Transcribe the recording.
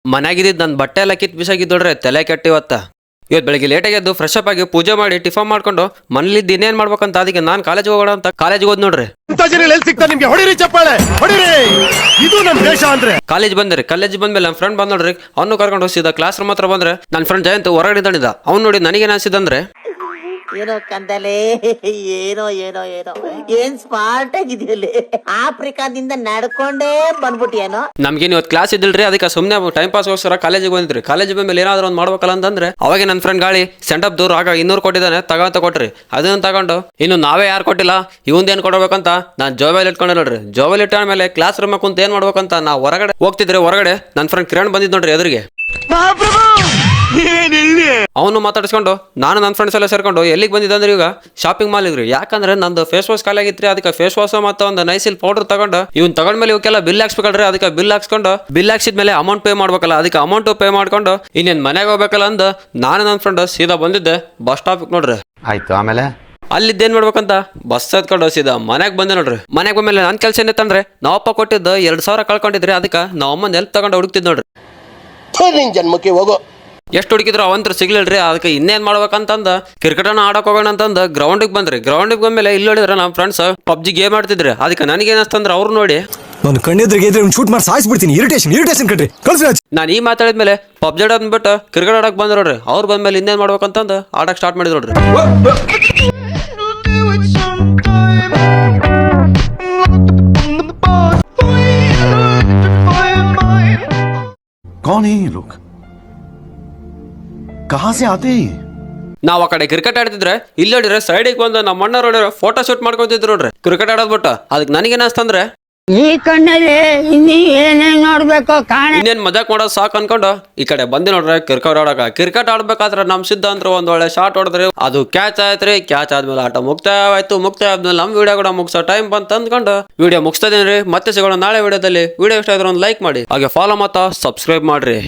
ಮನ್ಯಾಗಿದ್ದ ನನ್ನ ಬಟ್ಟೆ ಎಲ್ಲ ಕಿತ್ ಬಿಸಾಗಿದ್ದೋಡ್ರೆ ತಲೆ ಕೆಟ್ಟಿವತ್ತ. ಇವತ್ತು ಬೆಳಗ್ಗೆ ಲೇಟಾಗಿ ಎದ್ದು ಫ್ರೆಶ್ ಅಪ್ ಆಗಿ ಪೂಜೆ ಮಾಡಿ ಟಿಫನ್ ಮಾಡ್ಕೊಂಡು ಮನೇಲಿದ್ದು ಇನ್ನೇನು ಮಾಡ್ಬೇಕಂತ ಅದಕ್ಕೆ ನಾನು ಕಾಲೇಜಿಗೆ ಹೋಗೋಣ ಅಂತ ಕಾಲೇಜಿಗೆ ಹೋದ್ ನೋಡ್ರಿ. ಕಾಲೇಜ್ ಬಂದ್ರಿ. ಕಾಲೇಜ್ ಬಂದ್ಮೇಲೆ ನನ್ನ ಫ್ರೆಂಡ್ ಬಂದ್ ನೋಡ್ರಿ. ಅವ್ನು ಕರ್ಕೊಂಡು ಹೋಗ್ಸಿದ ಕ್ಲಾಸ್ ರೂಮ್ ಹತ್ರ ಬಂದ್ರೆ ನನ್ನ ಫ್ರೆಂಡ್ ಜಯಂತ್ ಹೊರಗಡೆ ಇದ್ದಾನಿದ್ದ. ಅವ್ನು ನೋಡಿ ನನಗೇನು ಅನ್ಸಿದಂದ್ರೆ, ಏನೋ ಕಂದಲೆ ಏನೋ ಏನೋ ಏನೋ ಏನ್ ಸ್ಮಾರ್ಟ್ ಆಗಿದೆಯಲ್ಲಿ ಆಫ್ರಿಕಾದಿಂದ ನಡ್ಕೊಂಡೇ ಬಂದ್ಬಿಟ್ಟಿಯೇನೋ. ನಮ್ಗೇನು ಇವತ್ತು ಕ್ಲಾಸ್ ಇದ್ದಿಲ್ರಿ, ಅದಕ್ಕೆ ಸುಮ್ಮನೆ ಟೈಮ್ ಪಾಸ್ ಗೋಸ್ಕರ ಕಾಲೇಜಿಗೆ ಬಂದ್ರಿ. ಕಾಲೇಜಿಗೆ ಬಂದ್ಮೇಲೆ ಏನಾದ್ರು ಒಂದು ಮಾಡ್ಬೇಕಲ್ಲ ಅಂತಂದ್ರೆ ಅವಾಗ ನನ್ನ ಫ್ರೆಂಡ್ ಗಾಳಿ ಸೆಂಟಪ್ ದೂರ ಆಗ 200 ಕೊಟ್ಟಿದ್ದಾನೆ ತಗೊಂತ ಕೊಟ್ರಿ. ಅದನ್ನ ತಗೊಂಡು ಇನ್ನು ನಾವೇ ಯಾರು ಕೊಟ್ಟಿಲ್ಲ ಇವಂದೇನು ಕೊಡ್ಬೇಕಂತ ನಾನು ಜೋಬೈಲ್ ಇಟ್ಕೊಂಡೆ ನೋಡ್ರಿ. ಜೋಬೈಲ್ ಇಟ್ಟ ಮೇಲೆ ಕ್ಲಾಸ್ ರೂಮ್ ಕುಂತ ಏನ್ ಮಾಡ್ಬೇಕಂತ ನಾವು ಹೊರಗಡೆ ಹೋಗ್ತಿದ್ರೆ ಹೊರಗಡೆ ನನ್ನ ಫ್ರೆಂಡ್ ಕಿರಣ್ ಬಂದಿದ್ ನೋಡ್ರಿ ಎದುರಿಗೆ. ಅವನು ಮಾತಾಡಿಸ್ಕೊಂಡು ನಾನು ನನ್ನ ಫ್ರೆಂಡ್ಸ್ ಎಲ್ಲ ಸೇರ್ಕೊಂಡು ಎಲ್ಲಿಗೆ ಬಂದಿದ್ದಂದ್ರೆ ಈಗ ಶಾಪಿಂಗ್ ಮಾಲ್ ಇದ್ರಿ. ಯಾಕಂದ್ರೆ ನಂದು ಫೇಸ್ ವಾಶ್ ಖಾಲಿ ಆಗಿತ್ರಿ. ಅದಕ್ಕೆ ಫೇಸ್ ವಾಶ್ ಮತ್ತು ಒಂದು ನೈಸಿಲ್ ಪೌಡರ್ ತಗೊಂಡು ಇವ್ನು ತಗೊಂಡ್ಮೇಲೆ ಇವಕ್ಕೆಲ್ಲ ಬಿಲ್ ಹಾಕ್ಸ್ಬೇಕಲ್ರಿ. ಅದಕ್ಕೆ ಬಿಲ್ ಹಾಕ್ಸ್ಕೊಂಡು ಬಿಲ್ ಹಾಕ್ಸಿದ್ಮೇಲೆ ಅಮೌಂಟ್ ಪೇ ಮಾಡ್ಬೇಕಲ್ಲ, ಅದಕ್ಕೆ ಅಮೌಂಟ್ ಪೇ ಮಾಡ್ಕೊಂಡು ಇನ್ನೇನು ಮನೆಗೆ ಹೋಗ್ಬೇಕಲ್ಲ ಅಂದ ನಾನು ನನ್ನ ಫ್ರೆಂಡ್ ಸೀದಾ ಬಂದಿದ್ದೆ ಬಸ್ ಸ್ಟಾಪ್ ನೋಡ್ರಿ. ಆಯ್ತು, ಆಮೇಲೆ ಅಲ್ಲಿದ್ದೇನ್ ಮಾಡ್ಬೇಕಂತ ಬಸ್ ಹತ್ಕೊಂಡು ಸೀದಾ ಮನೆಗೆ ಬಂದೆ ನೋಡ್ರಿ. ಮನೆಗೆ ಬಂದ್ಮೇಲೆ ನನ್ನ ಕೆಲಸ ಏನಂತಂದ್ರೆ ನಾವಪ್ಪ ಕೊಟ್ಟಿದ್ದು 2,000 ಕಳ್ಕೊಂಡಿದ್ರಿ. ಅದಕ್ಕೆ ನಾವು ಅಮ್ಮನ ಹೆಲ್ಪ್ ತಗೊಂಡು ಹುಡುಕ್ತಿದ್ ನೋಡ್ರಿ. ಜನ್ಮಕ್ಕೆ ಹೋಗೋ ಎಷ್ಟು ಹುಡುಕಿದ್ರು ಅವಂತ್ರ ಸಿಗ್ಲಿಲ್ರಿ. ಅದಕ್ಕೆ ಇನ್ನೇನ್ ಮಾಡ್ಬೇಕಂತಂದ ಕ್ರಿಕೆಟನ್ನ ಆಡಕ್ ಹೋಗೋಣ ಅಂತಂದ ಗ್ರೌಂಡಿಗೆ ಬಂದ್ರಿ. ಗ್ರೌಂಡಿಗೆ ಬಂದ್ಮೇಲೆ ಇಲ್ಲಿ ನೋಡಿದ್ರೆ ನಮ್ಮ ಫ್ರೆಂಡ್ಸ್ ಪಬ್ಜಿ ಗೇಮ್ ಆಡ್ತಿದ್ರಿ. ಅದಕ್ಕೆ ನನಗೇನಸ್ತಂದ್ರೆ ಅವ್ರು ನೋಡಿ ನಾನು ಕಣ್ಣೆದ್ರಿಗೆ ಶೂಟ್ ಮಾಡಿ ಸಾಯಿಸ್ಬಿಡ್ತೀನಿ. ಇರಿಟೇಷನ್ ಕಟ್ರಿ ಕಳ್ಸಿ. ನಾನು ಈ ಮಾತಾಡಿದ್ಮೇಲೆ ಪಬ್ಜಿ ಆಡೋದ್ ಬಿಟ್ಟು ಕ್ರಿಕೆಟ್ ಆಡಕ್ ಬಂದ್ ನೋಡ್ರಿ. ಅವ್ರು ಬಂದ್ಮೇಲೆ ಇನ್ನೇನ್ ಮಾಡ್ಬೇಕಂತಂದು ಆಡಕ್ ಸ್ಟಾರ್ಟ್ ಮಾಡಿದ್ರು ನೋಡ್ರಿ. कौन है ये लोग? कहां से आते हैं? ನಾವ್ ಆ ಕಡೆ ಕ್ರಿಕೆಟ್ ಆಡ್ತಿದ್ರೆ ಇಲ್ಲಿ ನೋಡಿದ್ರೆ ಸೈಡಿಗೆ ಬಂದು ನಮ್ಮ ಅಣ್ಣ ನೋಡಿದ್ರೆ ಫೋಟೋ ಶೂಟ್ ಮಾಡ್ಕೊಂತಿದ್ರು ನೋಡ್ರಿ ಕ್ರಿಕೆಟ್ ಆಡೋದ್ ಬಿಟ್ಟು. ಅದಕ್ಕೆ ನನಗೇನಸ್ತಂದ್ರೆ ಈ ಕಣ್ಣಲ್ಲಿ ಇನ್ನೀ ಏನೇನ್ ನೋಡ್ಬೇಕು ಕಾಣ ಇನ್ನೇನ್ ಮಜಾಕ್ ಮಾಡೋದು ಸಾಕು ಅನ್ಕೊಂಡು ಈ ಕಡೆ ಬಂದಿ ನೋಡ್ರಿ ಕ್ರಿಕೆಟ್ ಆಡಕ. ಕ್ರಿಕೆಟ್ ಆಡ್ಬೇಕಾದ್ರೆ ನಮ್ ಸಿದ್ಧ ಅಂದ್ರೆ ಒಂದ್ ಒಳ್ಳೆ ಶಾಟ್ ಹೊಡೆದ್ರಿ. ಅದು ಕ್ಯಾಚ್ ಆಯ್ತ್ರಿ. ಕ್ಯಾಚ್ ಆದ್ಮೇಲೆ ಆಟ ಮುಕ್ತಾಯ ಆಯ್ತು. ಮುಕ್ತಾಯ ಆದ್ಮೇಲೆ ನಮ್ ವಿಡಿಯೋ ಕೂಡ ಮುಗಿಸೋ ಟೈಮ್ ಬಂತ ಅಂದ್ಕೊಂಡು ವಿಡಿಯೋ ಮುಗಿಸ್ತಾ ಇದೀನಿ. ಮತ್ತೆ ಸಿಗೋಣ ನಾಳೆ ವಿಡಿಯೋದಲ್ಲಿ. ವಿಡಿಯೋ ಇಷ್ಟ ಆದ್ರೆ ಒಂದು ಲೈಕ್ ಮಾಡಿ, ಹಾಗೆ ಫಾಲೋ ಮತ್ತು ಸಬ್ಸ್ಕ್ರೈಬ್ ಮಾಡ್ರಿ.